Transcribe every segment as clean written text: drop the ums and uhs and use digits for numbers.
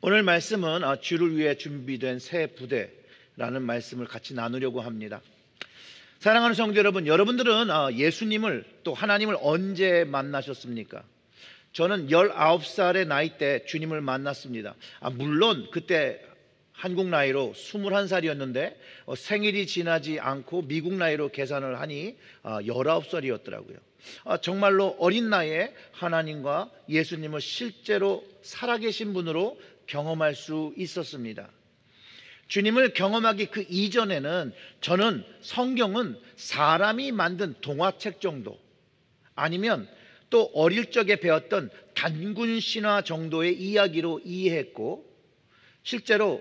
오늘 말씀은 주를 위해 준비된 새 부대라는 말씀을 같이 나누려고 합니다. 사랑하는 성도 여러분, 여러분들은 예수님을 또 하나님을 언제 만나셨습니까? 저는 19살의 나이 때 주님을 만났습니다. 물론 그때 한국 나이로 21살이었는데 생일이 지나지 않고 미국 나이로 계산을 하니 19살이었더라고요. 정말로 어린 나이에 하나님과 예수님을 실제로 살아계신 분으로 경험할 수 있었습니다. 주님을 경험하기 그 이전에는 저는 성경은 사람이 만든 동화책 정도, 아니면 또 어릴 적에 배웠던 단군 신화 정도의 이야기로 이해했고, 실제로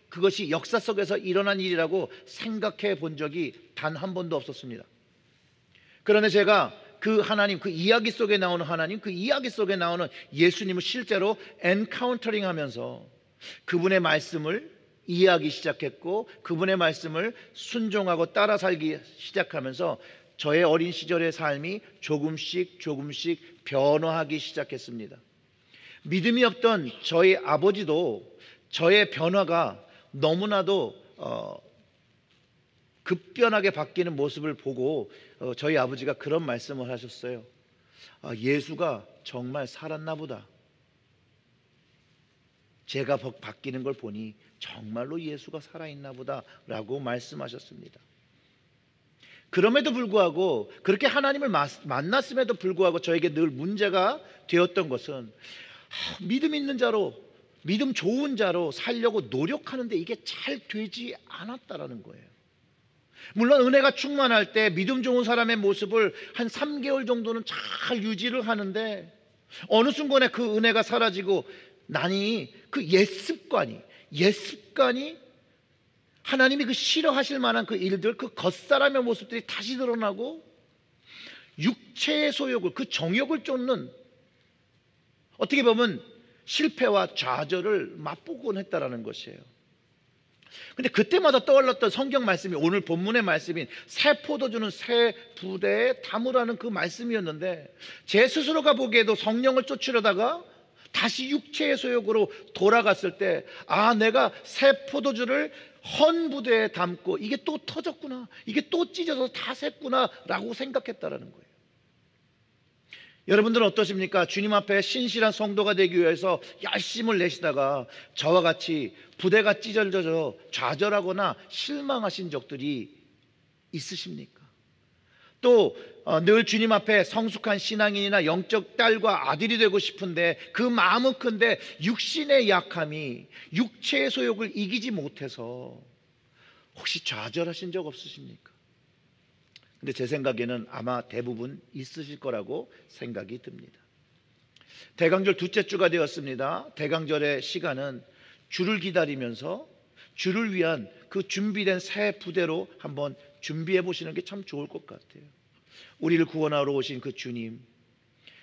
그것이 역사 속에서 일어난 일이라고 생각해 본 적이 단 한 번도 없었습니다. 그런데 제가 그 하나님, 그 이야기 속에 나오는 하나님, 그 이야기 속에 나오는 예수님을 실제로 엔카운터링 하면서 그분의 말씀을 이해하기 시작했고, 그분의 말씀을 순종하고 따라 살기 시작하면서 저의 어린 시절의 삶이 조금씩 변화하기 시작했습니다. 믿음이 없던 저희 아버지도 저의 변화가 너무나도 급변하게 바뀌는 모습을 보고 저희 아버지가 그런 말씀을 하셨어요. 예수가 정말 살았나 보다. 제가 바뀌는 걸 보니 정말로 예수가 살아있나 보다 라고 말씀하셨습니다. 그럼에도 불구하고, 그렇게 하나님을 만났음에도 불구하고 저에게 늘 문제가 되었던 것은 믿음 있는 자로, 믿음 좋은 자로 살려고 노력하는데 이게 잘 되지 않았다라는 거예요. 물론 은혜가 충만할 때 믿음 좋은 사람의 모습을 한 3개월 정도는 잘 유지를 하는데, 어느 순간에 그 은혜가 사라지고 나니 그 옛습관이 하나님이 그 싫어하실 만한 그 일들, 그 겉사람의 모습들이 다시 드러나고 육체의 소욕을, 그 정욕을 쫓는, 어떻게 보면 실패와 좌절을 맛보곤 했다라는 것이에요. 근데 그때마다 떠올랐던 성경 말씀이 오늘 본문의 말씀인 새 포도주는 새 부대에 담으라는 그 말씀이었는데, 제 스스로가 보기에도 성령을 쫓으려다가 다시 육체의 소욕으로 돌아갔을 때, 내가 새 포도주를 헌 부대에 담고 이게 또 터졌구나, 이게 또 찢어서 다 샜구나 라고 생각했다라는 거예요. 여러분들은 어떠십니까? 주님 앞에 신실한 성도가 되기 위해서 열심을 내시다가 저와 같이 부대가 찢어져서 좌절하거나 실망하신 적들이 있으십니까? 또 늘 주님 앞에 성숙한 신앙인이나 영적 딸과 아들이 되고 싶은데 그 마음은 큰데 육신의 약함이 육체의 소욕을 이기지 못해서 혹시 좌절하신 적 없으십니까? 근데 제 생각에는 아마 대부분 있으실 거라고 생각이 듭니다. 대강절 둘째 주가 되었습니다. 대강절의 시간은 주를 기다리면서 주를 위한 그 준비된 새 부대로 한번 준비해 보시는 게 참 좋을 것 같아요. 우리를 구원하러 오신 그 주님,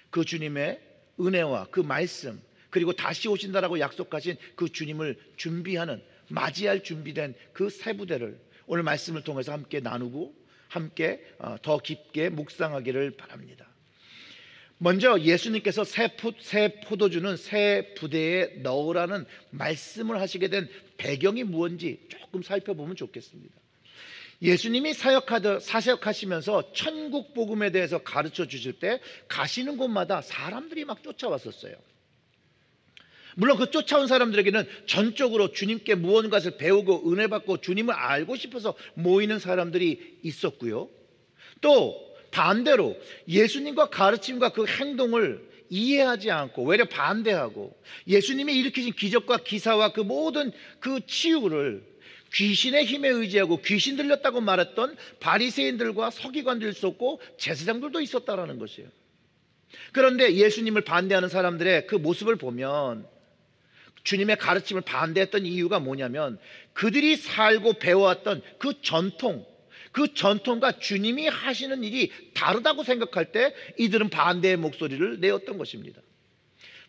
그 주님의 은혜와 그 말씀, 그리고 다시 오신다라고 약속하신 그 주님을 준비하는, 맞이할 준비된 그 새 부대를 오늘 말씀을 통해서 함께 나누고 함께 더 깊게 묵상하기를 바랍니다. 먼저 예수님께서 새 포도주는 새 부대에 넣으라는 말씀을 하시게 된 배경이 무엇인지 조금 살펴보면 좋겠습니다. 예수님이 사역하시면서 천국 복음에 대해서 가르쳐 주실 때 가시는 곳마다 사람들이 막 쫓아왔었어요. 물론 그 쫓아온 사람들에게는 전적으로 주님께 무언가를 배우고 은혜 받고 주님을 알고 싶어서 모이는 사람들이 있었고요. 또 반대로 예수님과 가르침과 그 행동을 이해하지 않고 외려 반대하고 예수님이 일으키신 기적과 기사와 그 모든 그 치유를 귀신의 힘에 의지하고 귀신 들렸다고 말했던 바리새인들과 서기관들도 있었고 제사장들도 있었다라는 것이에요. 그런데 예수님을 반대하는 사람들의 그 모습을 보면 주님의 가르침을 반대했던 이유가 뭐냐면 그들이 살고 배워왔던 그 전통과 주님이 하시는 일이 다르다고 생각할 때 이들은 반대의 목소리를 내었던 것입니다.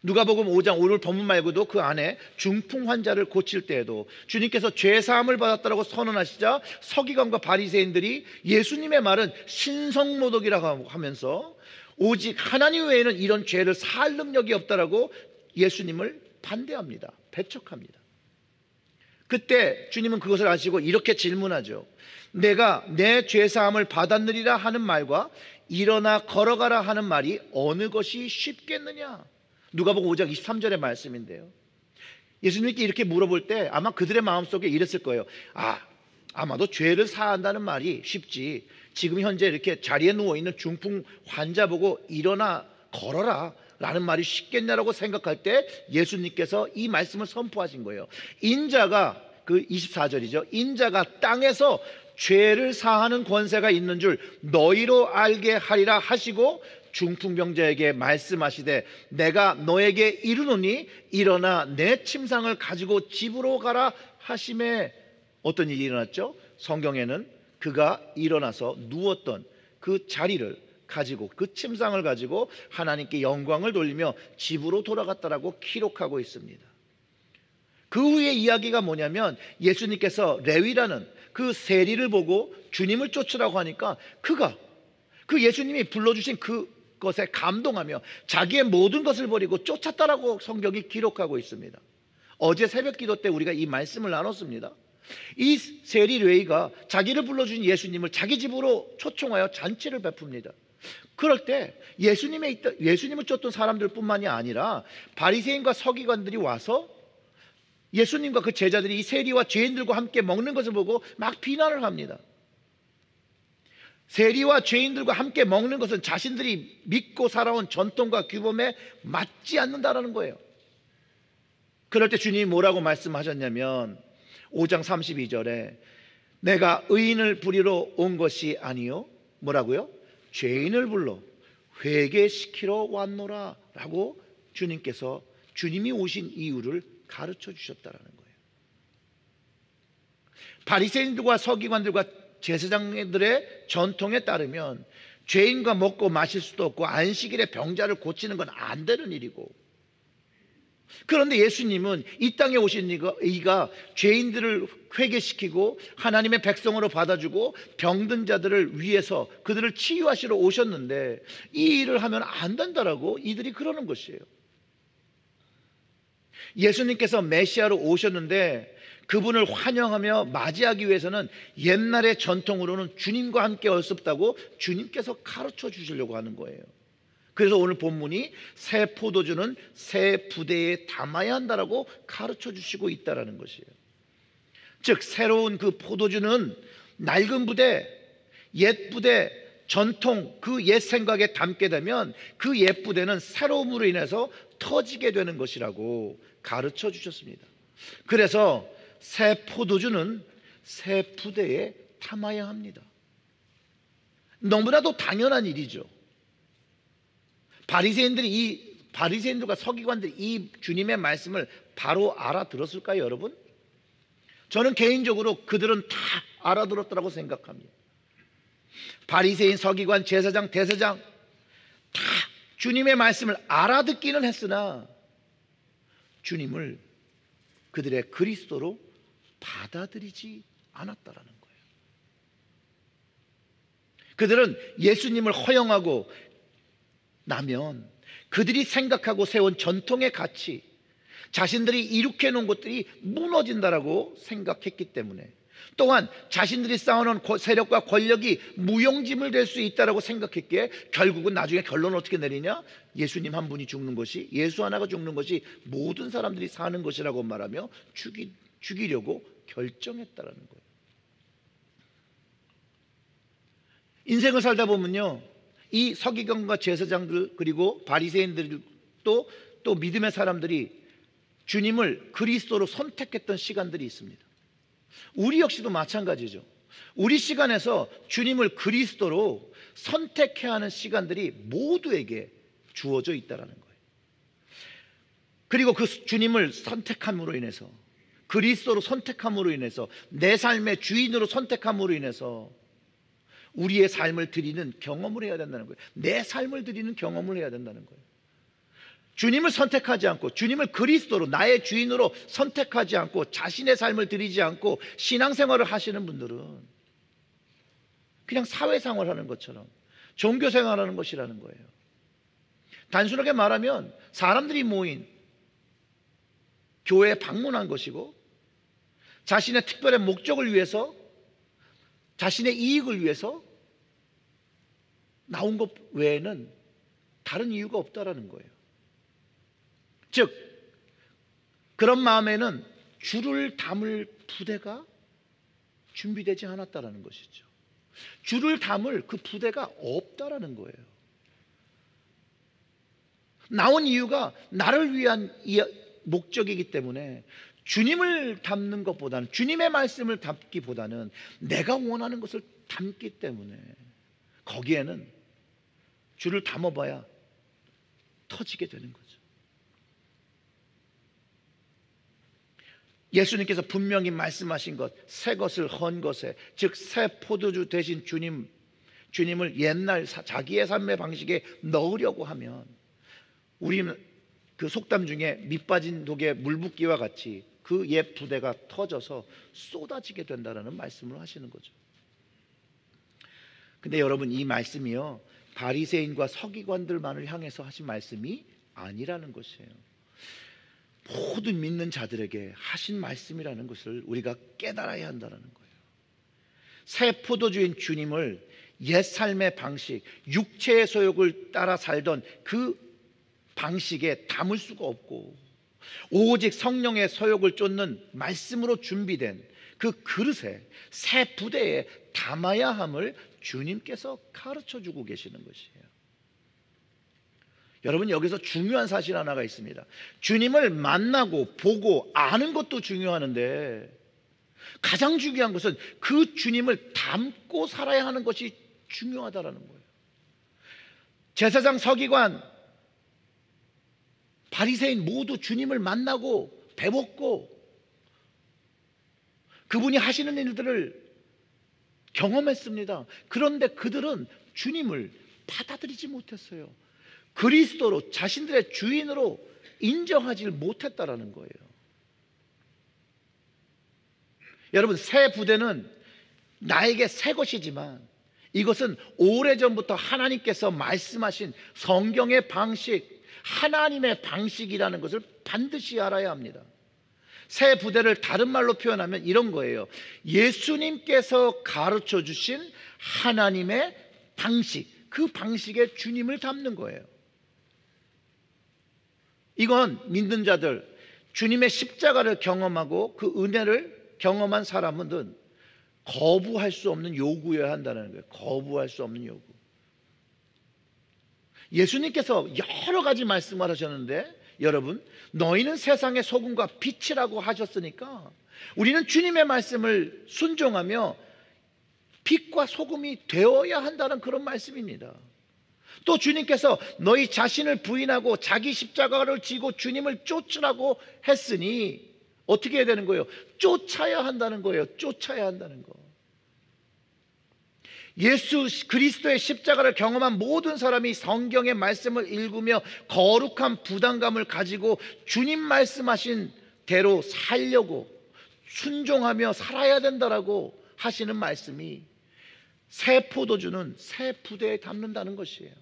누가복음 5장 오늘 본문 말고도 그 안에 중풍 환자를 고칠 때에도 주님께서 죄사함을 받았다고 선언하시자 서기관과 바리새인들이 예수님의 말은 신성모독이라고 하면서 오직 하나님 외에는 이런 죄를 살 능력이 없다라고 예수님을 반대합니다. 배척합니다. 그때 주님은 그것을 아시고 이렇게 질문하죠. 내가 내 죄사함을 받았느리라 하는 말과 일어나 걸어가라 하는 말이 어느 것이 쉽겠느냐? 누가복음 5장 23절의 말씀인데요. 예수님께 이렇게 물어볼 때 아마 그들의 마음속에 이랬을 거예요. 아마도 죄를 사한다는 말이 쉽지, 지금 현재 이렇게 자리에 누워있는 중풍 환자 보고 일어나 걸어라 라는 말이 쉽겠냐라고 생각할 때 예수님께서 이 말씀을 선포하신 거예요. 인자가, 그 24절이죠. 인자가 땅에서 죄를 사하는 권세가 있는 줄 너희로 알게 하리라 하시고 중풍병자에게 말씀하시되 내가 너에게 이르노니 일어나 내 침상을 가지고 집으로 가라 하심에 어떤 일이 일어났죠? 성경에는 그가 일어나서 누웠던 그 자리를 가지고, 그 침상을 가지고 하나님께 영광을 돌리며 집으로 돌아갔다라고 기록하고 있습니다. 그 후의 이야기가 뭐냐면 예수님께서 레위라는 그 세리를 보고 주님을 쫓으라고 하니까 그가 그 예수님이 불러주신 그것에 감동하며 자기의 모든 것을 버리고 쫓았다라고 성경이 기록하고 있습니다. 어제 새벽 기도 때 우리가 이 말씀을 나눴습니다. 이 세리 레위가 자기를 불러주신 예수님을 자기 집으로 초청하여 잔치를 베풉니다. 그럴 때 예수님을 쫓던 사람들 뿐만이 아니라 바리새인과 서기관들이 와서 예수님과 그 제자들이 이 세리와 죄인들과 함께 먹는 것을 보고 막 비난을 합니다. 세리와 죄인들과 함께 먹는 것은 자신들이 믿고 살아온 전통과 규범에 맞지 않는다라는 거예요. 그럴 때 주님이 뭐라고 말씀하셨냐면 5장 32절에 내가 의인을 부리러 온 것이 아니요 뭐라고요? 죄인을 불러 회개시키러 왔노라 라고 주님께서 주님이 오신 이유를 가르쳐 주셨다라는 거예요. 바리새인들과 서기관들과 제사장들의 전통에 따르면 죄인과 먹고 마실 수도 없고 안식일에 병자를 고치는 건 안 되는 일이고, 그런데 예수님은 이 땅에 오신 이가 죄인들을 회개시키고 하나님의 백성으로 받아주고 병든 자들을 위해서 그들을 치유하시러 오셨는데 이 일을 하면 안 된다라고 이들이 그러는 것이에요. 예수님께서 메시아로 오셨는데 그분을 환영하며 맞이하기 위해서는 옛날의 전통으로는 주님과 함께 할 수 없다고 주님께서 가르쳐 주시려고 하는 거예요. 그래서 오늘 본문이 새 포도주는 새 부대에 담아야 한다라고 가르쳐 주시고 있다라는 것이에요. 즉 새로운 그 포도주는 낡은 부대, 옛 부대, 전통, 그 옛 생각에 담게 되면 그 옛 부대는 새로움으로 인해서 터지게 되는 것이라고 가르쳐 주셨습니다. 그래서 새 포도주는 새 부대에 담아야 합니다. 너무나도 당연한 일이죠. 바리새인들과 서기관들이 이 주님의 말씀을 바로 알아들었을까요, 여러분? 저는 개인적으로 그들은 다 알아들었다고 생각합니다. 바리새인, 서기관, 제사장, 대제사장 다 주님의 말씀을 알아듣기는 했으나 주님을 그들의 그리스도로 받아들이지 않았다라는 거예요. 그들은 예수님을 허용하고 나면 그들이 생각하고 세운 전통의 가치, 자신들이 이룩해 놓은 것들이 무너진다라고 생각했기 때문에, 또한 자신들이 쌓아놓은 세력과 권력이 무용지물 될 수 있다라고 생각했기에 결국은 나중에 결론은 어떻게 내리냐? 예수님 한 분이 죽는 것이, 예수 하나가 죽는 것이 모든 사람들이 사는 것이라고 말하며 죽이려고 결정했다라는 거예요. 인생을 살다 보면요, 이 서기관과 제사장들 그리고 바리새인들 또 믿음의 사람들이 주님을 그리스도로 선택했던 시간들이 있습니다. 우리 역시도 마찬가지죠. 우리 시간에서 주님을 그리스도로 선택해야 하는 시간들이 모두에게 주어져 있다는 거예요. 그리고 그 주님을 선택함으로 인해서, 그리스도로 선택함으로 인해서, 내 삶의 주인으로 선택함으로 인해서 우리의 삶을 드리는 경험을 해야 된다는 거예요. 내 삶을 드리는 경험을 해야 된다는 거예요. 주님을 선택하지 않고, 주님을 그리스도로 나의 주인으로 선택하지 않고 자신의 삶을 드리지 않고 신앙생활을 하시는 분들은 그냥 사회생활하는 것처럼 종교생활하는 것이라는 거예요. 단순하게 말하면 사람들이 모인 교회에 방문한 것이고 자신의 특별한 목적을 위해서, 자신의 이익을 위해서 나온 것 외에는 다른 이유가 없다라는 거예요. 즉 그런 마음에는 주를 담을 부대가 준비되지 않았다라는 것이죠. 주를 담을 그 부대가 없다라는 거예요. 나온 이유가 나를 위한 목적이기 때문에 주님을 담는 것보다는, 주님의 말씀을 담기보다는 내가 원하는 것을 담기 때문에 거기에는 주를 담아봐야 터지게 되는 거죠. 예수님께서 분명히 말씀하신 것, 새 것을 헌 것에, 즉 새 포도주 대신 주님을 옛날 자기의 삶의 방식에 넣으려고 하면 우리는 그 속담 중에 밑 빠진 독에 물 붓기와 같이 그 옛 부대가 터져서 쏟아지게 된다는 말씀을 하시는 거죠. 근데 여러분, 이 말씀이요, 바리새인과 서기관들만을 향해서 하신 말씀이 아니라는 것이에요. 모든 믿는 자들에게 하신 말씀이라는 것을 우리가 깨달아야 한다는 거예요. 새 포도주인 주님을 옛 삶의 방식, 육체의 소욕을 따라 살던 그 방식에 담을 수가 없고, 오직 성령의 소욕을 쫓는 말씀으로 준비된 그 그릇에, 새 부대에 담아야 함을 주님께서 가르쳐주고 계시는 것이에요. 여러분, 여기서 중요한 사실 하나가 있습니다. 주님을 만나고 보고 아는 것도 중요하는데 가장 중요한 것은 그 주님을 담고 살아야 하는 것이 중요하다라는 거예요. 제사장, 서기관, 바리새인 모두 주님을 만나고 배웠고 그분이 하시는 일들을 경험했습니다. 그런데 그들은 주님을 받아들이지 못했어요. 그리스도로, 자신들의 주인으로 인정하지 못했다라는 거예요. 여러분, 새 부대는 나에게 새 것이지만 이것은 오래전부터 하나님께서 말씀하신 성경의 방식, 하나님의 방식이라는 것을 반드시 알아야 합니다. 새 부대를 다른 말로 표현하면 이런 거예요. 예수님께서 가르쳐 주신 하나님의 방식, 그 방식에 주님을 담는 거예요. 이건 믿는 자들, 주님의 십자가를 경험하고 그 은혜를 경험한 사람은 거부할 수 없는 요구여야 한다는 거예요. 거부할 수 없는 요구. 예수님께서 여러 가지 말씀을 하셨는데, 여러분, 너희는 세상의 소금과 빛이라고 하셨으니까 우리는 주님의 말씀을 순종하며 빛과 소금이 되어야 한다는 그런 말씀입니다. 또 주님께서 너희 자신을 부인하고 자기 십자가를 지고 주님을 쫓으라고 했으니 어떻게 해야 되는 거예요? 쫓아야 한다는 거예요. 쫓아야 한다는 거. 예수 그리스도의 십자가를 경험한 모든 사람이 성경의 말씀을 읽으며 거룩한 부담감을 가지고 주님 말씀하신 대로 살려고 순종하며 살아야 된다라고 하시는 말씀이 새 포도주는 새 부대에 담는다는 것이에요.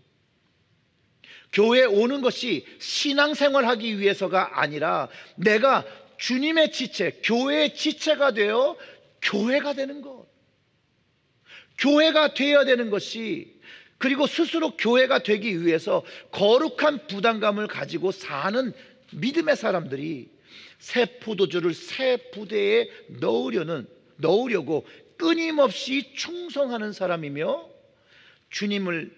교회에 오는 것이 신앙생활하기 위해서가 아니라 내가 주님의 지체, 교회의 지체가 되어 교회가 되는 것, 교회가 되어야 되는 것이, 그리고 스스로 교회가 되기 위해서 거룩한 부담감을 가지고 사는 믿음의 사람들이 새 포도주를 새 부대에 넣으려고 끊임없이 충성하는 사람이며 주님을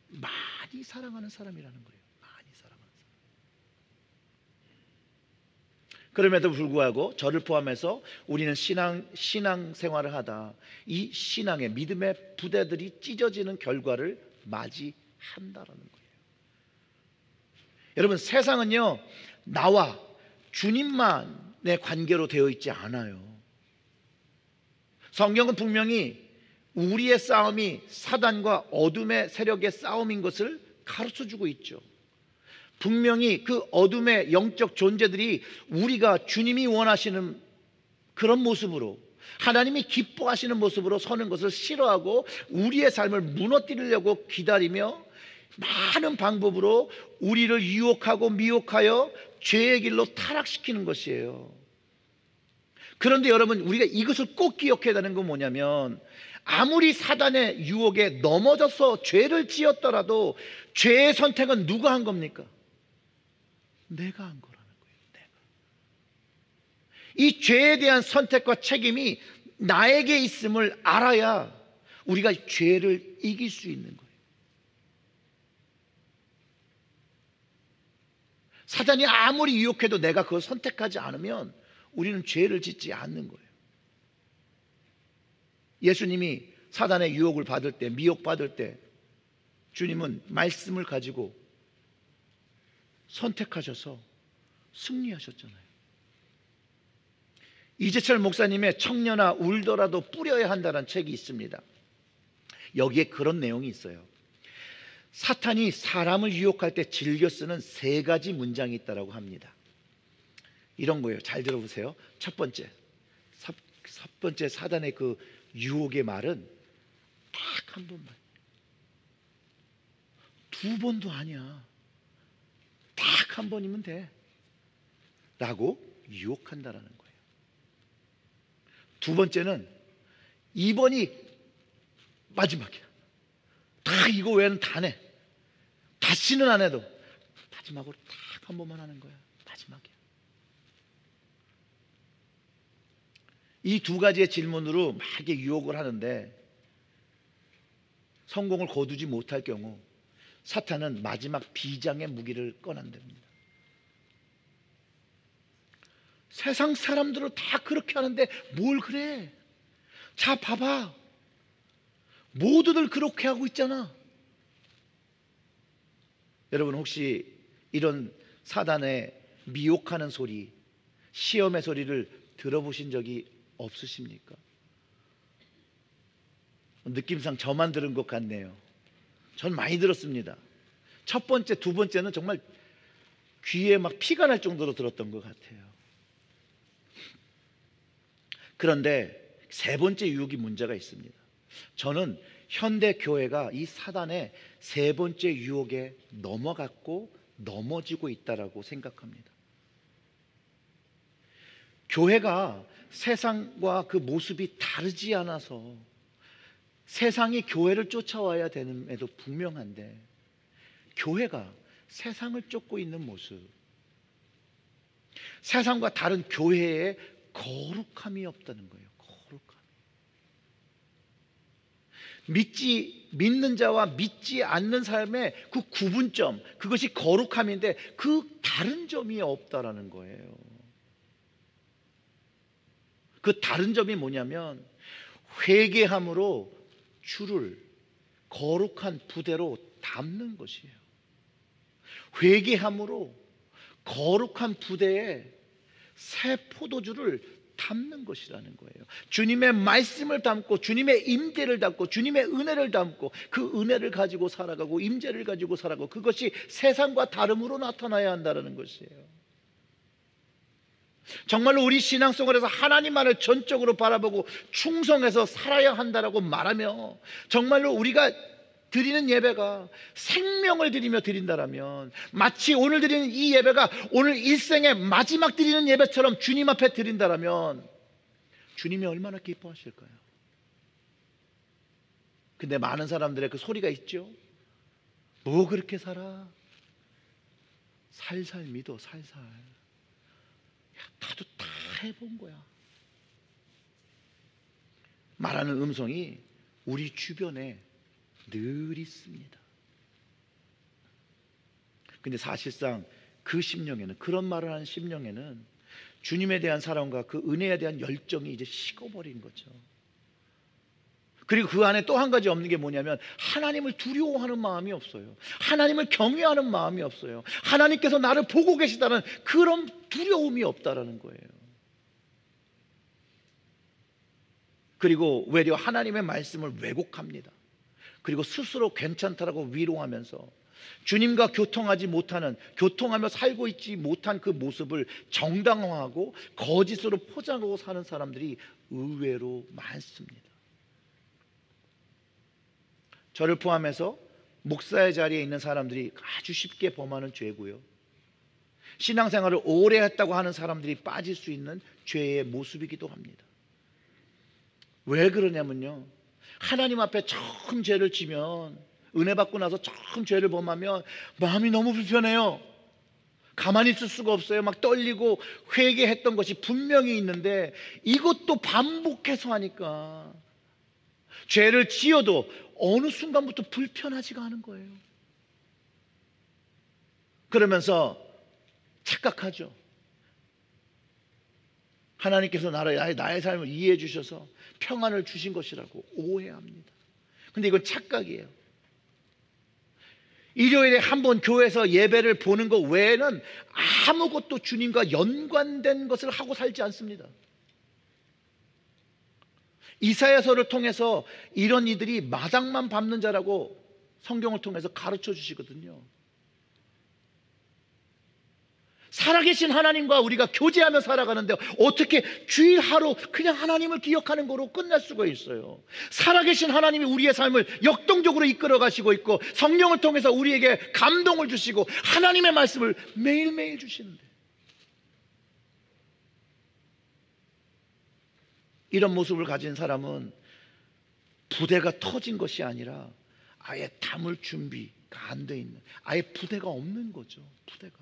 많이 사랑하는 사람이라는 거예요. 많이 사랑하는 사람. 그럼에도 불구하고 저를 포함해서 우리는 신앙생활을 하다 이 신앙의 믿음의 부대들이 찢어지는 결과를 맞이한다라는 거예요. 여러분, 세상은요, 나와 주님만의 관계로 되어 있지 않아요. 성경은 분명히 우리의 싸움이 사단과 어둠의 세력의 싸움인 것을 가르쳐주고 있죠. 분명히 그 어둠의 영적 존재들이 우리가 주님이 원하시는 그런 모습으로, 하나님이 기뻐하시는 모습으로 서는 것을 싫어하고 우리의 삶을 무너뜨리려고 기다리며 많은 방법으로 우리를 유혹하고 미혹하여 죄의 길로 타락시키는 것이에요. 그런데 여러분, 우리가 이것을 꼭 기억해야 되는 건 뭐냐면, 아무리 사단의 유혹에 넘어져서 죄를 지었더라도 죄의 선택은 누가 한 겁니까? 내가 한 거라는 거예요. 내가. 이 죄에 대한 선택과 책임이 나에게 있음을 알아야 우리가 죄를 이길 수 있는 거예요. 사단이 아무리 유혹해도 내가 그걸 선택하지 않으면 우리는 죄를 짓지 않는 거예요. 예수님이 사단의 유혹을 받을 때, 미혹받을 때 주님은 말씀을 가지고 선택하셔서 승리하셨잖아요. 이재철 목사님의 청년아 울더라도 뿌려야 한다는 책이 있습니다. 여기에 그런 내용이 있어요. 사탄이 사람을 유혹할 때 즐겨 쓰는 3가지 문장이 있다고 합니다. 이런 거예요. 잘 들어보세요. 첫 번째 사단의 그 유혹의 말은 딱 한 번만, 2번도 아니야, 딱 한 번이면 돼 라고 유혹한다라는 거예요. 2번째는 2번이 마지막이야. 다 이거 외에는 다 내. 다시는 안 해도 마지막으로 딱 한 번만 하는 거야. 마지막이야. 이 2가지의 질문으로 막 이렇게 유혹을 하는데 성공을 거두지 못할 경우 사탄은 마지막 비장의 무기를 꺼낸답니다. 세상 사람들은 다 그렇게 하는데 뭘 그래? 자, 봐봐. 모두들 그렇게 하고 있잖아. 여러분, 혹시 이런 사단의 미혹하는 소리, 시험의 소리를 들어보신 적이 없으십니까? 느낌상 저만 들은 것 같네요. 전 많이 들었습니다. 첫 번째, 2번째는 정말 귀에 막 피가 날 정도로 들었던 것 같아요. 그런데 3번째 유혹이 문제가 있습니다. 저는 현대 교회가 이 사단의 3번째 유혹에 넘어갔고 넘어지고 있다라고 생각합니다. 교회가 세상과 그 모습이 다르지 않아서 세상이 교회를 쫓아와야 되는에도 분명한데, 교회가 세상을 쫓고 있는 모습, 세상과 다른 교회에 거룩함이 없다는 거예요. 거룩함. 믿는 자와 믿지 않는 삶의 그 구분점, 그것이 거룩함인데 그 다른 점이 없다라는 거예요. 그 다른 점이 뭐냐면, 회개함으로 주를 거룩한 부대로 담는 것이에요. 회개함으로 거룩한 부대에 새 포도주를 담는 것이라는 거예요. 주님의 말씀을 담고, 주님의 임재를 담고, 주님의 은혜를 담고, 그 은혜를 가지고 살아가고, 임재를 가지고 살아가고, 그것이 세상과 다름으로 나타나야 한다는 것이에요. 정말로 우리 신앙생활에서 하나님만을 전적으로 바라보고 충성해서 살아야 한다라고 말하며, 정말로 우리가 드리는 예배가 생명을 드리며 드린다라면, 마치 오늘 드리는 이 예배가 오늘 일생의 마지막 드리는 예배처럼 주님 앞에 드린다라면 주님이 얼마나 기뻐하실까요? 근데 많은 사람들의 그 소리가 있죠. 뭐 그렇게 살아? 살살 믿어, 살살. 나도 다 해본 거야. 말하는 음성이 우리 주변에 늘 있습니다. 근데 사실상 그 심령에는, 그런 말을 하는 심령에는 주님에 대한 사랑과 그 은혜에 대한 열정이 이제 식어버린 거죠. 그리고 그 안에 또 한 가지 없는 게 뭐냐면, 하나님을 두려워하는 마음이 없어요. 하나님을 경외하는 마음이 없어요. 하나님께서 나를 보고 계시다는 그런 두려움이 없다라는 거예요. 그리고 외려 하나님의 말씀을 왜곡합니다. 그리고 스스로 괜찮다라고 위로하면서 주님과 교통하며 살고 있지 못한 그 모습을 정당화하고 거짓으로 포장하고 사는 사람들이 의외로 많습니다. 저를 포함해서 목사의 자리에 있는 사람들이 아주 쉽게 범하는 죄고요. 신앙생활을 오래 했다고 하는 사람들이 빠질 수 있는 죄의 모습이기도 합니다. 왜 그러냐면요, 하나님 앞에 처음 죄를 지면, 은혜 받고 나서 처음 죄를 범하면 마음이 너무 불편해요. 가만히 있을 수가 없어요. 막 떨리고 회개했던 것이 분명히 있는데 이것도 반복해서 하니까 죄를 지어도 어느 순간부터 불편하지가 않은 거예요. 그러면서 착각하죠. 하나님께서 나의 삶을 이해해 주셔서 평안을 주신 것이라고 오해합니다. 근데 이건 착각이에요. 일요일에 한 번 교회에서 예배를 보는 것 외에는 아무것도 주님과 연관된 것을 하고 살지 않습니다. 이사야서를 통해서 이런 이들이 마당만 밟는 자라고 성경을 통해서 가르쳐 주시거든요. 살아계신 하나님과 우리가 교제하며 살아가는데 어떻게 주일 하루 그냥 하나님을 기억하는 거로 끝날 수가 있어요? 살아계신 하나님이 우리의 삶을 역동적으로 이끌어 가시고 있고 성령을 통해서 우리에게 감동을 주시고 하나님의 말씀을 매일매일 주시는데, 이런 모습을 가진 사람은 부대가 터진 것이 아니라 아예 담을 준비가 안 돼 있는, 아예 부대가 없는 거죠. 부대가.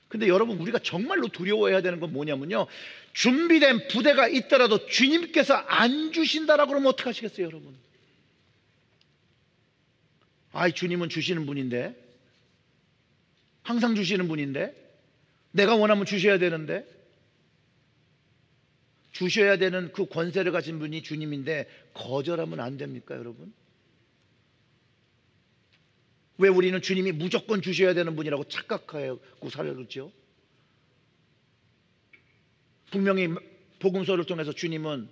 근데 여러분, 우리가 정말로 두려워해야 되는 건 뭐냐면요, 준비된 부대가 있더라도 주님께서 안 주신다라고 그러면 어떡하시겠어요 여러분? 아이, 주님은 주시는 분인데, 항상 주시는 분인데, 내가 원하면 주셔야 되는데, 주셔야 되는 그 권세를 가진 분이 주님인데 거절하면 안 됩니까 여러분? 왜 우리는 주님이 무조건 주셔야 되는 분이라고 착각하고 살았죠? 분명히 복음서를 통해서 주님은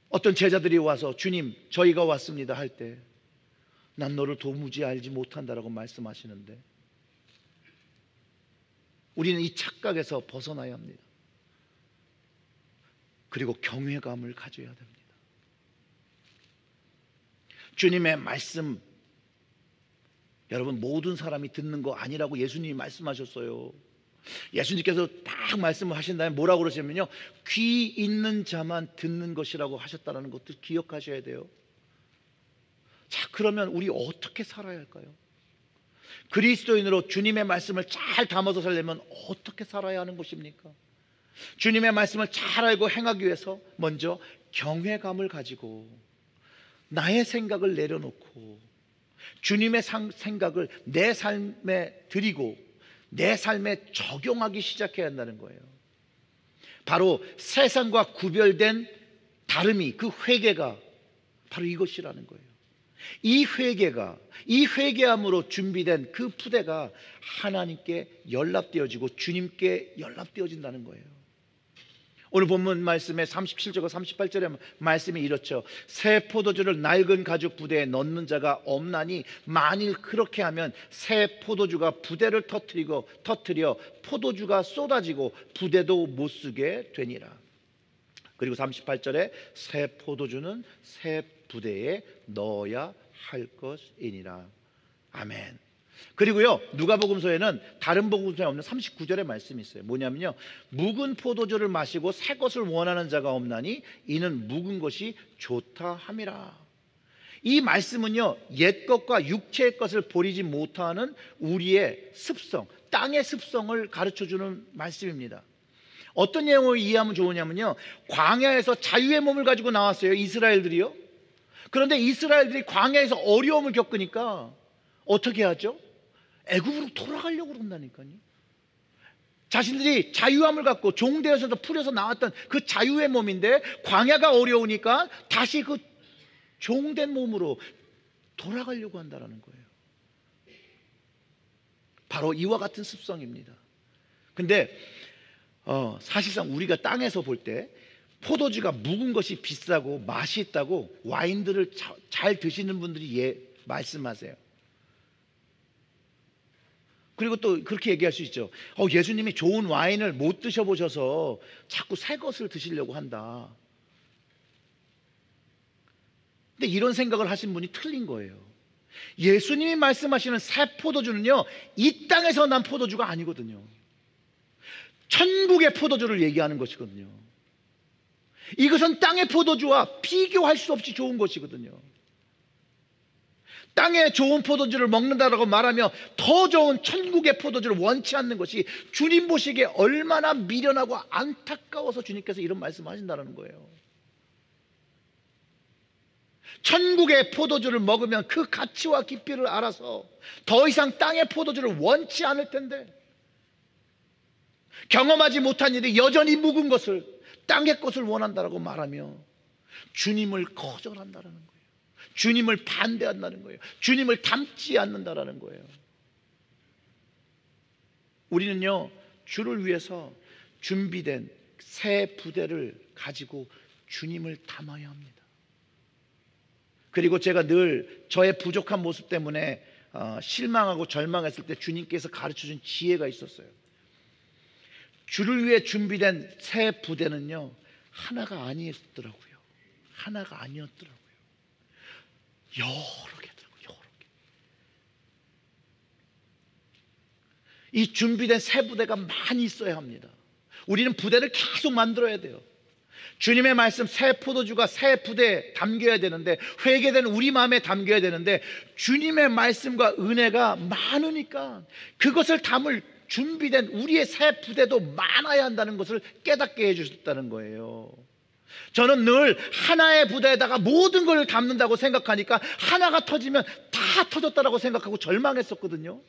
어떤 제자들이 와서 주님 저희가 왔습니다 할 때 난 너를 도무지 알지 못한다라고 말씀하시는데, 우리는 이 착각에서 벗어나야 합니다. 그리고 경외감을 가져야 됩니다. 주님의 말씀, 여러분, 모든 사람이 듣는 거 아니라고 예수님이 말씀하셨어요. 예수님께서 딱 말씀을 하신 다음에 뭐라고 그러시냐면요, 귀 있는 자만 듣는 것이라고 하셨다는 것도 기억하셔야 돼요. 자, 그러면 우리 어떻게 살아야 할까요? 그리스도인으로 주님의 말씀을 잘 담아서 살려면 어떻게 살아야 하는 것입니까? 주님의 말씀을 잘 알고 행하기 위해서 먼저 경외감을 가지고 나의 생각을 내려놓고 주님의 생각을 내 삶에 드리고 내 삶에 적용하기 시작해야 한다는 거예요. 바로 세상과 구별된 다름이, 그 회개가 바로 이것이라는 거예요. 이 회개함으로 준비된 그 부대가 하나님께 연락되어지고 주님께 연락되어진다는 거예요. 오늘 본문 말씀의 37절과 38절의 말씀이 이렇죠. 새 포도주를 낡은 가죽 부대에 넣는 자가 없나니 만일 그렇게 하면 새 포도주가 부대를 터뜨려 포도주가 쏟아지고 부대도 못 쓰게 되니라. 그리고 38절에 새 포도주는 새 부대에 넣어야 할 것이니라. 아멘. 그리고요, 누가복음서에는 다른 복음서에 없는 39절의 말씀이 있어요. 뭐냐면요, 묵은 포도주를 마시고 새 것을 원하는 자가 없나니 이는 묵은 것이 좋다 함이라. 이 말씀은요, 옛 것과 육체의 것을 버리지 못하는 우리의 습성, 땅의 습성을 가르쳐주는 말씀입니다. 어떤 내용을 이해하면 좋으냐면요, 광야에서 자유의 몸을 가지고 나왔어요, 이스라엘들이요. 그런데 이스라엘들이 광야에서 어려움을 겪으니까 어떻게 하죠? 애굽으로 돌아가려고 그런다니까요. 자신들이 자유함을 갖고 종되어서 풀려서 나왔던 그 자유의 몸인데 광야가 어려우니까 다시 그 종된 몸으로 돌아가려고 한다는 거예요. 바로 이와 같은 습성입니다. 근데 사실상 우리가 땅에서 볼 때 포도주가 묵은 것이 비싸고 맛이 있다고 와인들을 잘 드시는 분들이 말씀하세요. 그리고 또 그렇게 얘기할 수 있죠. 예수님이 좋은 와인을 못 드셔보셔서 자꾸 새 것을 드시려고 한다. 근데 이런 생각을 하신 분이 틀린 거예요. 예수님이 말씀하시는 새 포도주는요, 이 땅에서 난 포도주가 아니거든요. 천국의 포도주를 얘기하는 것이거든요. 이것은 땅의 포도주와 비교할 수 없이 좋은 것이거든요. 땅의 좋은 포도주를 먹는다라고 말하며 더 좋은 천국의 포도주를 원치 않는 것이 주님 보시기에 얼마나 미련하고 안타까워서 주님께서 이런 말씀하신다는 거예요. 천국의 포도주를 먹으면 그 가치와 깊이를 알아서 더 이상 땅의 포도주를 원치 않을 텐데, 경험하지 못한 일이 여전히 묵은 것을, 땅의 것을 원한다라고 말하며 주님을 거절한다라는 거예요. 주님을 반대한다는 거예요. 주님을 닮지 않는다라는 거예요. 우리는요, 주를 위해서 준비된 새 부대를 가지고 주님을 닮아야 합니다. 그리고 제가 늘 저의 부족한 모습 때문에 실망하고 절망했을 때 주님께서 가르쳐준 지혜가 있었어요. 주를 위해 준비된 새 부대는요, 하나가 아니었더라고요. 하나가 아니었더라고요. 여러 개더라고요. 여러 개. 이 준비된 새 부대가 많이 있어야 합니다. 우리는 부대를 계속 만들어야 돼요. 주님의 말씀, 새 포도주가 새 부대에 담겨야 되는데, 회개된 우리 마음에 담겨야 되는데, 주님의 말씀과 은혜가 많으니까 그것을 담을 준비된 우리의 새 부대도 많아야 한다는 것을 깨닫게 해주셨다는 거예요. 저는 늘 하나의 부대에다가 모든 걸 담는다고 생각하니까 하나가 터지면 다 터졌다라고 생각하고 절망했었거든요.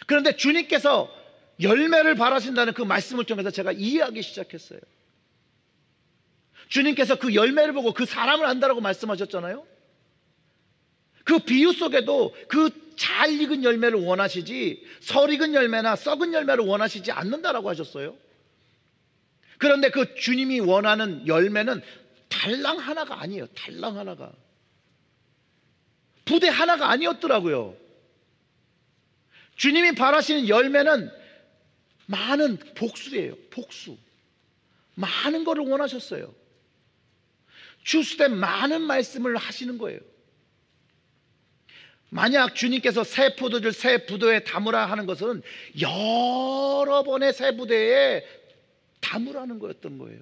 그런데 주님께서 열매를 바라신다는 그 말씀을 통해서 제가 이해하기 시작했어요. 주님께서 그 열매를 보고 그 사람을 안다라고 말씀하셨잖아요. 그 비유 속에도 그 잘 익은 열매를 원하시지 설 익은 열매나 썩은 열매를 원하시지 않는다라고 하셨어요. 그런데 그 주님이 원하는 열매는 달랑 하나가 아니에요. 달랑 하나가. 부대 하나가 아니었더라고요. 주님이 바라시는 열매는 많은 복수예요. 복수. 많은 거를 원하셨어요. 주스된 많은 말씀을 하시는 거예요. 만약 주님께서 새 포도주를 새 부대에 담으라 하는 것은 여러 번의 새 부대에 담으라는 거였던 거예요.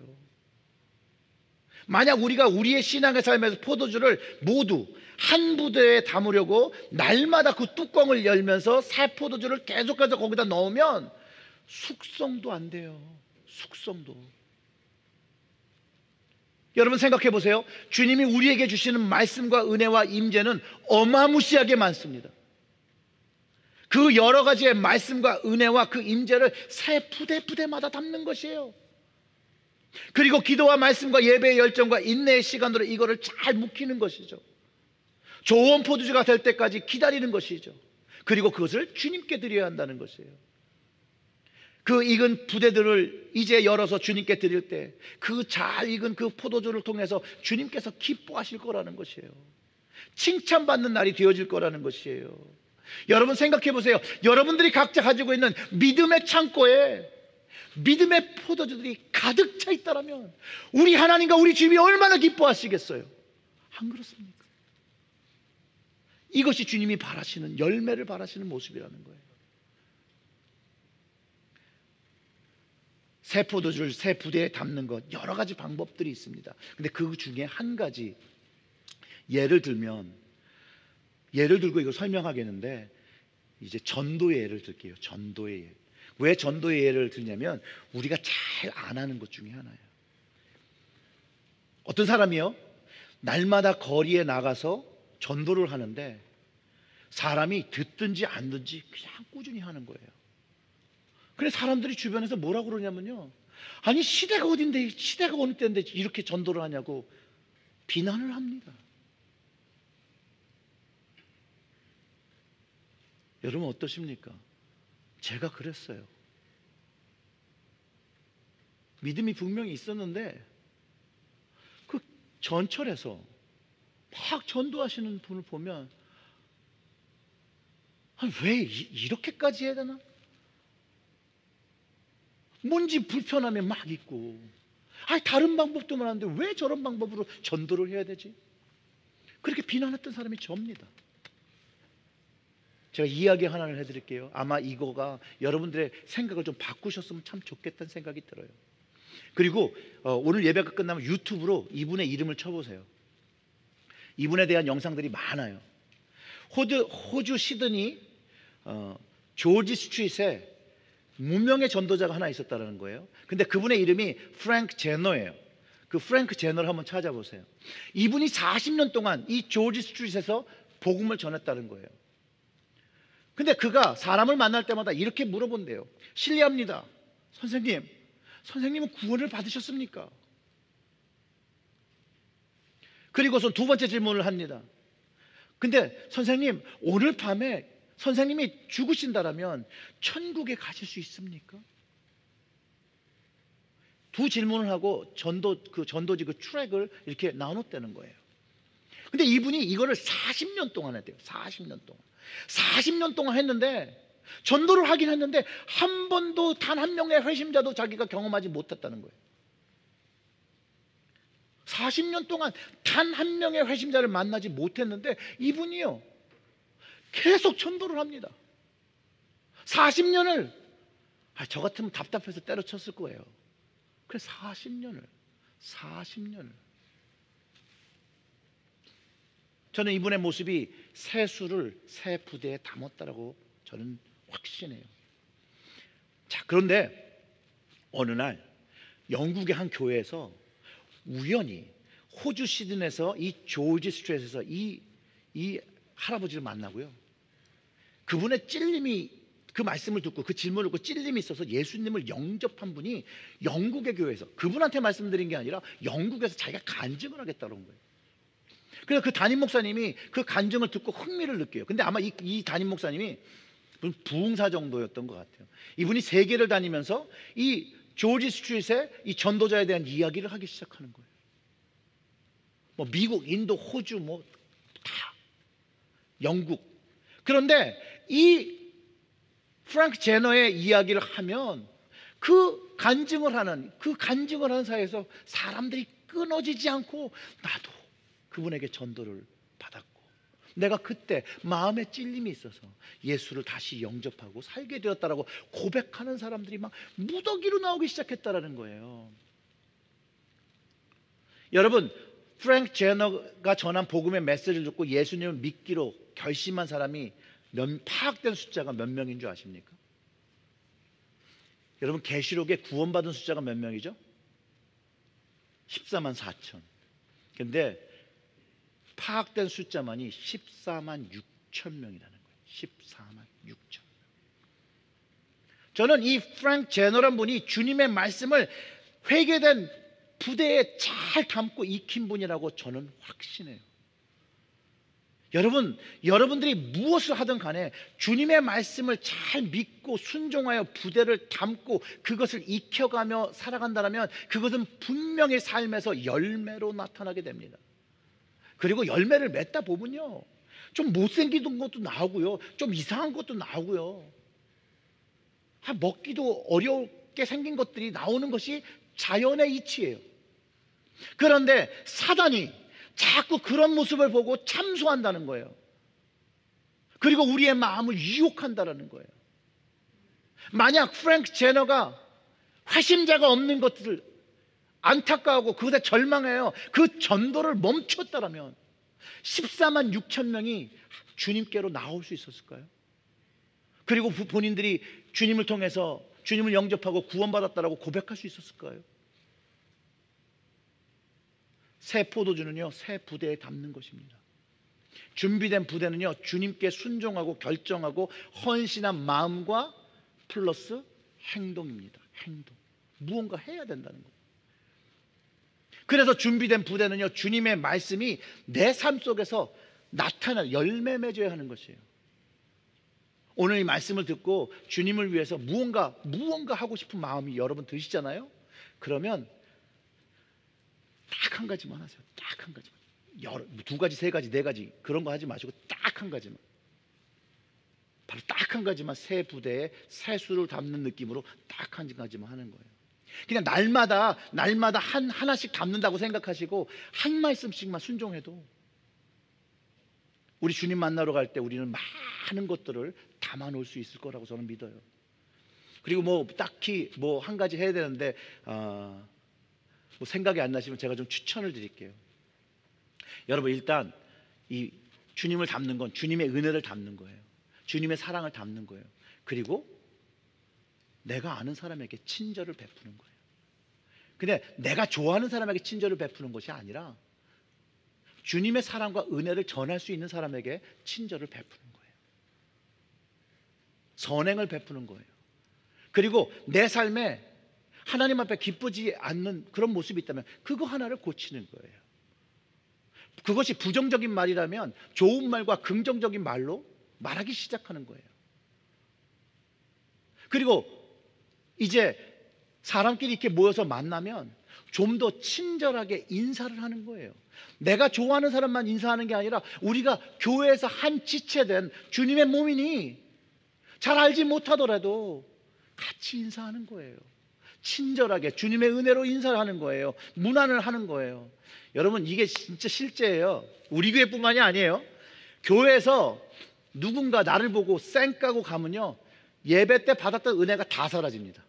만약 우리가 우리의 신앙의 삶에서 포도주를 모두 한 부대에 담으려고 날마다 그 뚜껑을 열면서 새 포도주를 계속해서 거기다 넣으면 숙성도 안 돼요. 숙성도. 여러분 생각해 보세요. 주님이 우리에게 주시는 말씀과 은혜와 임재는 어마무시하게 많습니다. 그 여러 가지의 말씀과 은혜와 그 임재를 새 부대마다 담는 것이에요. 그리고 기도와 말씀과 예배의 열정과 인내의 시간으로 이거를 잘 묵히는 것이죠. 좋은 포도주가 될 때까지 기다리는 것이죠. 그리고 그것을 주님께 드려야 한다는 것이에요. 그 익은 부대들을 이제 열어서 주님께 드릴 때 그 잘 익은 그 포도주를 통해서 주님께서 기뻐하실 거라는 것이에요. 칭찬받는 날이 되어질 거라는 것이에요. 여러분 생각해 보세요. 여러분들이 각자 가지고 있는 믿음의 창고에 믿음의 포도주들이 가득 차 있다면 우리 하나님과 우리 주님이 얼마나 기뻐하시겠어요? 안 그렇습니까? 이것이 주님이 바라시는 열매를 바라시는 모습이라는 거예요. 새 포도주를 새 부대에 담는 것 여러 가지 방법들이 있습니다. 근데 그 중에 한 가지 예를 들고 이거 설명하겠는데 이제 전도의 예를 들게요. 전도의 예. 왜 전도의 예를 들냐면 우리가 잘 안 하는 것 중에 하나예요. 어떤 사람이요 날마다 거리에 나가서 전도를 하는데 사람이 듣든지 안 듣든지 그냥 꾸준히 하는 거예요. 그래서 사람들이 주변에서 뭐라고 그러냐면요, 아니 시대가 어딘데, 시대가 어느 때인데 이렇게 전도를 하냐고 비난을 합니다. 여러분 어떠십니까? 제가 그랬어요. 믿음이 분명히 있었는데 그 전철에서 막 전도하시는 분을 보면 아니, 왜 이렇게까지 해야 되나? 뭔지 불편함에 막 있고 다른 방법도 많은데 왜 저런 방법으로 전도를 해야 되지? 그렇게 비난했던 사람이 접니다. 제가 이야기 하나를 해드릴게요. 아마 이거가 여러분들의 생각을 좀 바꾸셨으면 참 좋겠다는 생각이 들어요. 그리고 오늘 예배가 끝나면 유튜브로 이분의 이름을 쳐보세요. 이분에 대한 영상들이 많아요. 호주 시드니 조지 스트릿에 무명의 전도자가 하나 있었다는 거예요. 근데 그분의 이름이 프랭크 제너예요. 그 프랭크 제너를 한번 찾아보세요. 이분이 40년 동안 이 조지 스트릿에서 복음을 전했다는 거예요. 근데 그가 사람을 만날 때마다 이렇게 물어본대요. 실례합니다. 선생님은 구원을 받으셨습니까? 그리고서 두 번째 질문을 합니다. 근데 선생님, 오늘 밤에 선생님이 죽으신다라면 천국에 가실 수 있습니까? 두 질문을 하고 전도지 그 트랙을 이렇게 나눴다는 거예요. 근데 이분이 이거를 40년 동안 했대요. 40년 동안 했는데, 전도를 하긴 했는데 한 번도 단 한 명의 회심자도 자기가 경험하지 못했다는 거예요. 40년 동안 단 한 명의 회심자를 만나지 못했는데 이분이요, 계속 전도를 합니다. 40년을 저 같으면 답답해서 때려쳤을 거예요. 그래서 40년을 저는 이분의 모습이 세수를 새 부대에 담았다라고 저는 확신해요. 자, 그런데 어느 날 영국의 한 교회에서 우연히 호주 시드니에서 이 조지 스트레이트에서 이 할아버지를 만나고요. 그분의 찔림이, 그 말씀을 듣고 그 질문을 듣고 찔림이 있어서 예수님을 영접한 분이 영국의 교회에서, 그분한테 말씀드린 게 아니라 영국에서 자기가 간증을 하겠다는 거예요. 그래서 그 담임 목사님이 그 간증을 듣고 흥미를 느껴요. 근데 아마 이 담임 목사님이 부흥사 정도였던 것 같아요. 이분이 세계를 다니면서 이 조지 스트릿의 이 전도자에 대한 이야기를 하기 시작하는 거예요. 뭐 미국, 인도, 호주, 뭐 다 영국. 그런데 이 프랭크 제너의 이야기를 하면 그 간증을 하는 사이에서 사람들이 끊어지지 않고 나도 그분에게 전도를 받았고, 내가 그때 마음에 찔림이 있어서 예수를 다시 영접하고 살게 되었다라고 고백하는 사람들이 막 무더기로 나오기 시작했다라는 거예요. 여러분, 프랭크 제너가 전한 복음의 메시지를 듣고 예수님을 믿기로 결심한 사람이 파악된 숫자가 몇 명인 줄 아십니까? 여러분, 계시록에 구원받은 숫자가 몇 명이죠? 14만 4천. 근데 파악된 숫자만이 14만 6천 명이라는 거예요. 14만 6천. 저는 이 프랭크 제너란 분이 주님의 말씀을 회개된 부대에 잘 담고 익힌 분이라고 저는 확신해요. 여러분들이 무엇을 하든 간에 주님의 말씀을 잘 믿고 순종하여 부대를 담고 그것을 익혀가며 살아간다면 그것은 분명히 삶에서 열매로 나타나게 됩니다. 그리고 열매를 맺다 보면요, 좀 못생긴 것도 나오고요, 좀 이상한 것도 나오고요, 먹기도 어렵게 생긴 것들이 나오는 것이 자연의 이치예요. 그런데 사단이 자꾸 그런 모습을 보고 참소한다는 거예요. 그리고 우리의 마음을 유혹한다는 거예요. 만약 프랭크 제너가 회심자가 없는 것들을 안타까워하고 그것에 절망해요, 그 전도를 멈췄다라면 14만 6천 명이 주님께로 나올 수 있었을까요? 그리고 본인들이 주님을 통해서 주님을 영접하고 구원받았다라고 고백할 수 있었을까요? 새 포도주는요, 새 부대에 담는 것입니다. 준비된 부대는요, 주님께 순종하고 결정하고 헌신한 마음과 플러스 행동입니다. 행동. 무언가 해야 된다는 거예요. 그래서 준비된 부대는요, 주님의 말씀이 내 삶 속에서 나타나 열매 맺어야 하는 것이에요. 오늘 이 말씀을 듣고 주님을 위해서 무언가 하고 싶은 마음이 여러분 드시잖아요. 그러면 딱 한 가지만 하세요. 딱 한 가지만. 두 가지, 세 가지, 네 가지 그런 거 하지 마시고 딱 한 가지만. 바로 딱 한 가지만, 새 부대에 새 수를 담는 느낌으로 딱 한 가지만 하는 거예요. 그냥 날마다 하나씩 담는다고 생각하시고 한 말씀씩만 순종해도 우리 주님 만나러 갈 때 우리는 많은 것들을 담아 놓을 수 있을 거라고 저는 믿어요. 그리고 뭐 딱히 뭐 한 가지 해야 되는데 뭐 생각이 안 나시면 제가 좀 추천을 드릴게요. 여러분, 일단 이 주님을 담는 건 주님의 은혜를 담는 거예요. 주님의 사랑을 담는 거예요. 그리고 내가 아는 사람에게 친절을 베푸는 거예요. 근데 내가 좋아하는 사람에게 친절을 베푸는 것이 아니라 주님의 사랑과 은혜를 전할 수 있는 사람에게 친절을 베푸는 거예요. 선행을 베푸는 거예요. 그리고 내 삶에 하나님 앞에 기쁘지 않는 그런 모습이 있다면 그거 하나를 고치는 거예요. 그것이 부정적인 말이라면 좋은 말과 긍정적인 말로 말하기 시작하는 거예요. 그리고 이제 사람끼리 이렇게 모여서 만나면 좀 더 친절하게 인사를 하는 거예요. 내가 좋아하는 사람만 인사하는 게 아니라 우리가 교회에서 한 지체된 주님의 몸이니 잘 알지 못하더라도 같이 인사하는 거예요. 친절하게 주님의 은혜로 인사를 하는 거예요. 문안을 하는 거예요. 여러분, 이게 진짜 실제예요. 우리 교회뿐만이 아니에요. 교회에서 누군가 나를 보고 쌩까고 가면요, 예배 때 받았던 은혜가 다 사라집니다.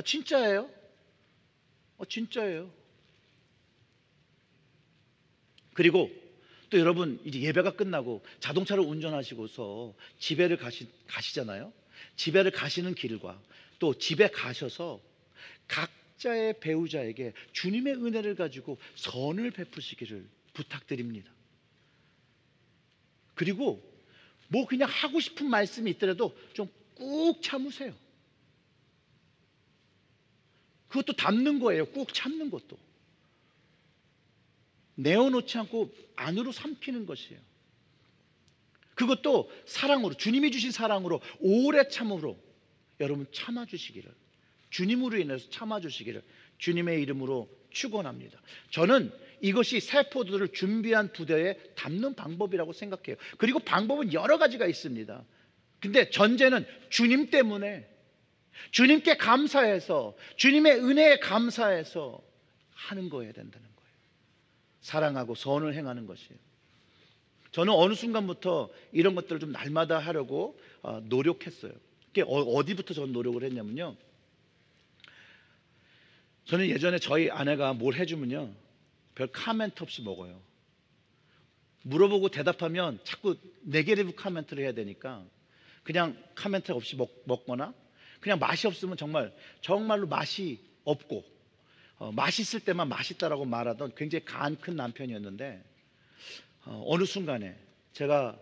진짜예요. 진짜예요. 그리고 또 여러분, 이제 예배가 끝나고 자동차를 운전하시고서 집에를 가시잖아요. 집에를 가시는 길과 또 집에 가셔서 각자의 배우자에게 주님의 은혜를 가지고 선을 베푸시기를 부탁드립니다. 그리고 뭐 그냥 하고 싶은 말씀이 있더라도 좀 꾹 참으세요. 그것도 담는 거예요. 꾹 참는 것도. 내어놓지 않고 안으로 삼키는 것이에요. 그것도 사랑으로, 주님이 주신 사랑으로 오래 참으로 여러분 참아주시기를, 주님으로 인해서 참아주시기를 주님의 이름으로 축원합니다. 저는 이것이 새 포도를 준비한 부대에 담는 방법이라고 생각해요. 그리고 방법은 여러 가지가 있습니다. 근데 전제는 주님 때문에, 주님께 감사해서, 주님의 은혜에 감사해서 하는 거여야 된다는 거예요. 사랑하고 선을 행하는 것이에요. 저는 어느 순간부터 이런 것들을 좀 날마다 하려고 노력했어요. 어디부터 저는 노력을 했냐면요, 저는 예전에 저희 아내가 뭘 해주면요 별 카멘트 없이 먹어요. 물어보고 대답하면 자꾸 네게티브 카멘트를 해야 되니까 그냥 카멘트 없이 먹거나, 그냥 맛이 없으면 정말로 맛이 없고 맛있을 때만 맛있다라고 말하던 굉장히 간 큰 남편이었는데, 어느 순간에 제가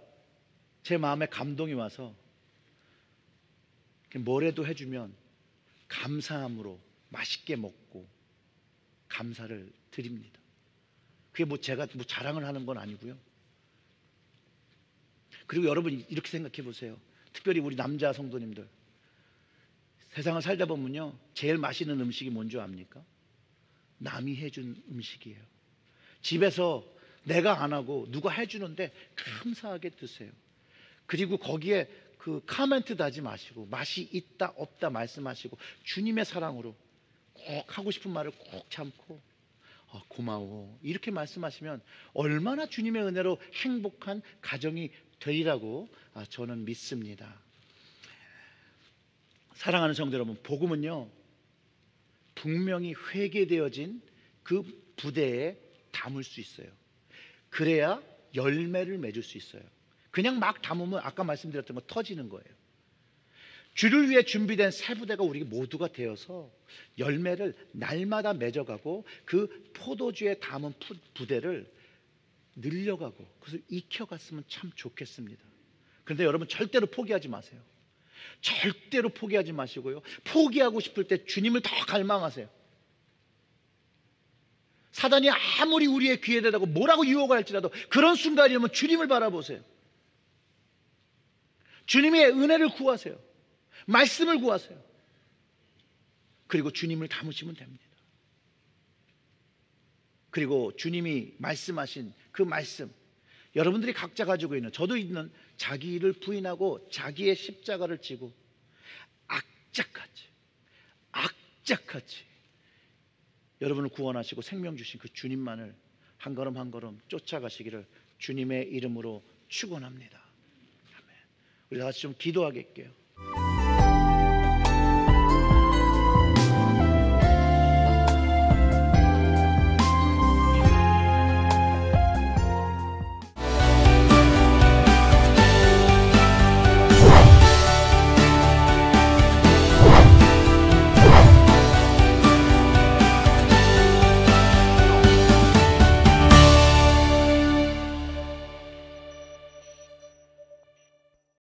제 마음에 감동이 와서 뭐라도 해주면 감사함으로 맛있게 먹고 감사를 드립니다. 그게 제가 자랑을 하는 건 아니고요. 그리고 여러분, 이렇게 생각해 보세요. 특별히 우리 남자 성도님들, 세상을 살다 보면요, 제일 맛있는 음식이 뭔지 압니까? 남이 해준 음식이에요. 집에서 내가 안 하고 누가 해주는데 감사하게 드세요. 그리고 거기에 그 카멘트도 하지 마시고 맛이 있다 없다 말씀하시고 주님의 사랑으로 꼭 하고 싶은 말을 꼭 참고 고마워 이렇게 말씀하시면 얼마나 주님의 은혜로 행복한 가정이 되리라고 저는 믿습니다. 사랑하는 성도 여러분, 복음은요 분명히 회개되어진 그 부대에 담을 수 있어요. 그래야 열매를 맺을 수 있어요. 그냥 막 담으면 아까 말씀드렸던 거 터지는 거예요. 주를 위해 준비된 새 부대가 우리 모두가 되어서 열매를 날마다 맺어가고 그 포도주에 담은 부대를 늘려가고 그것을 익혀갔으면 참 좋겠습니다. 그런데 여러분, 절대로 포기하지 마세요. 절대로 포기하지 마시고요, 포기하고 싶을 때 주님을 더 갈망하세요. 사단이 아무리 우리의 귀에 대다고 뭐라고 유혹할지라도 그런 순간이면 주님을 바라보세요. 주님의 은혜를 구하세요. 말씀을 구하세요. 그리고 주님을 담으시면 됩니다. 그리고 주님이 말씀하신 그 말씀, 여러분들이 각자 가지고 있는, 저도 있는 자기를 부인하고 자기의 십자가를 지고 악착같이 여러분을 구원하시고 생명 주신 그 주님만을 한 걸음 한 걸음 쫓아가시기를 주님의 이름으로 축원합니다. 아멘. 우리 다 같이 좀 기도하겠게요.